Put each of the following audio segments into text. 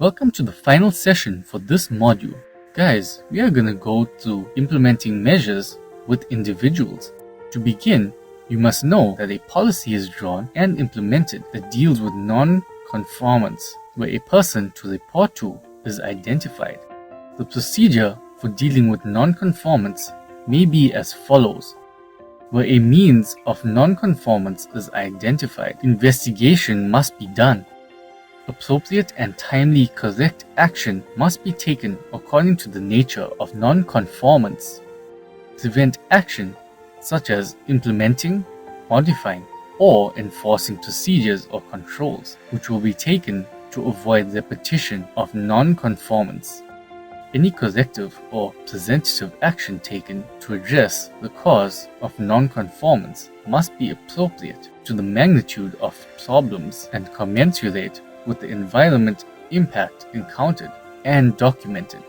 Welcome to the final session for this module. Guys, we are going to go through implementing measures with individuals. To begin, you must know that a policy is drawn and implemented that deals with non-conformance, where a person to report to is identified. The procedure for dealing with non-conformance may be as follows. Where a means of non-conformance is identified, investigation must be done. Appropriate and timely correct action must be taken according to the nature of non-conformance. Prevent action such as implementing, modifying, or enforcing procedures or controls which will be taken to avoid repetition of non-conformance. Any corrective or preventative action taken to address the cause of non-conformance must be appropriate to the magnitude of problems and commensurate with the environment impact encountered and documented.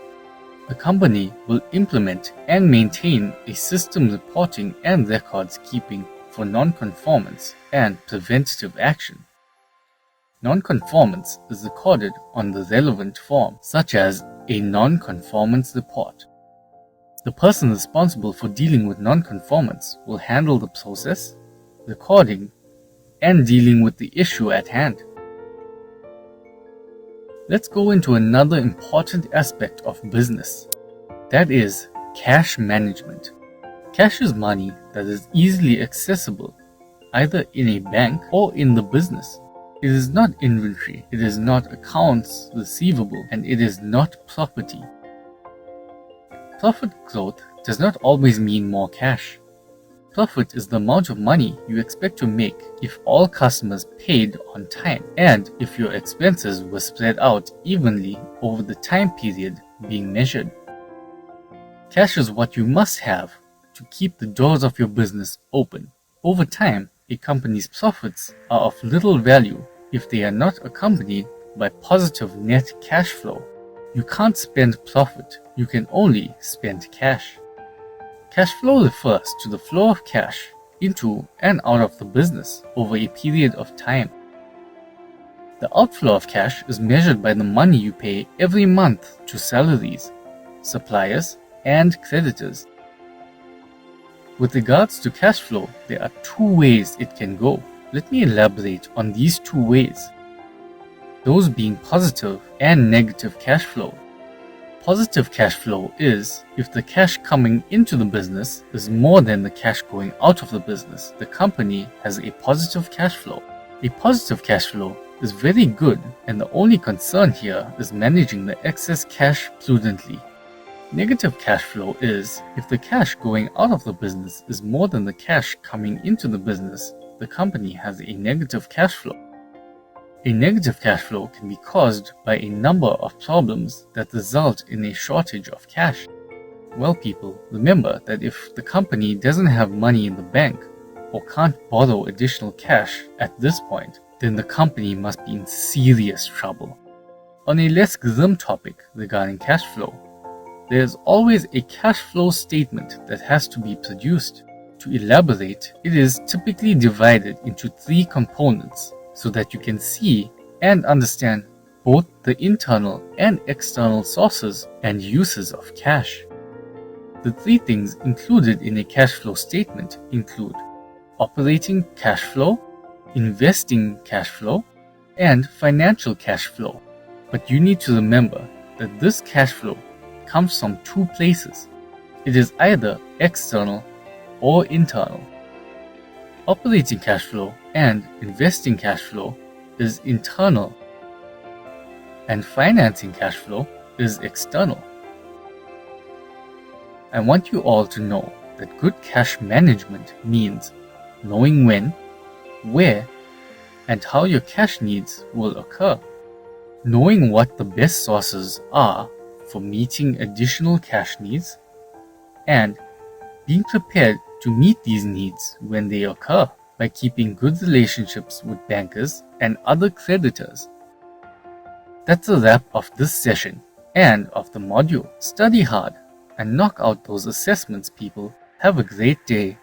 The company will implement and maintain a system reporting and records keeping for non-conformance and preventative action. Non-conformance is recorded on the relevant form, such as a non-conformance report. The person responsible for dealing with non-conformance will handle the process, recording, and dealing with the issue at hand. Let's go into another important aspect of business. That is cash management. Cash is money that is easily accessible, either in a bank or in the business. It is not inventory, it is not accounts receivable, and it is not property. Profit growth does not always mean more cash. Profit is the amount of money you expect to make if all customers paid on time and if your expenses were spread out evenly over the time period being measured. Cash is what you must have to keep the doors of your business open. Over time, a company's profits are of little value if they are not accompanied by positive net cash flow. You can't spend profit, you can only spend cash. Cash flow refers to the flow of cash into and out of the business over a period of time. The outflow of cash is measured by the money you pay every month to salaries, suppliers, and creditors. With regards to cash flow, there are two ways it can go. Let me elaborate on these two ways, those being positive and negative cash flow. Positive cash flow is if the cash coming into the business is more than the cash going out of the business. The company has a positive cash flow. A positive cash flow is very good, and the only concern here is managing the excess cash prudently. Negative cash flow is if the cash going out of the business is more than the cash coming into the business. The company has a negative cash flow. A negative cash flow can be caused by a number of problems that result in a shortage of cash. Well, people, remember that if the company doesn't have money in the bank or can't borrow additional cash at this point, then the company must be in serious trouble. On a less grim topic regarding cash flow, there is always a cash flow statement that has to be produced. To elaborate, it is typically divided into three components, so that you can see and understand both the internal and external sources and uses of cash. The three things included in a cash flow statement include operating cash flow, investing cash flow, and financial cash flow. But you need to remember that this cash flow comes from two places. It is either external or internal. Operating cash flow and investing cash flow is internal, and financing cash flow is external. I want you all to know that good cash management means knowing when, where, and how your cash needs will occur, knowing what the best sources are for meeting additional cash needs, and being prepared to meet these needs when they occur by keeping good relationships with bankers and other creditors. That's a wrap of this session and of the module. Study hard and knock out those assessments, people. Have a great day.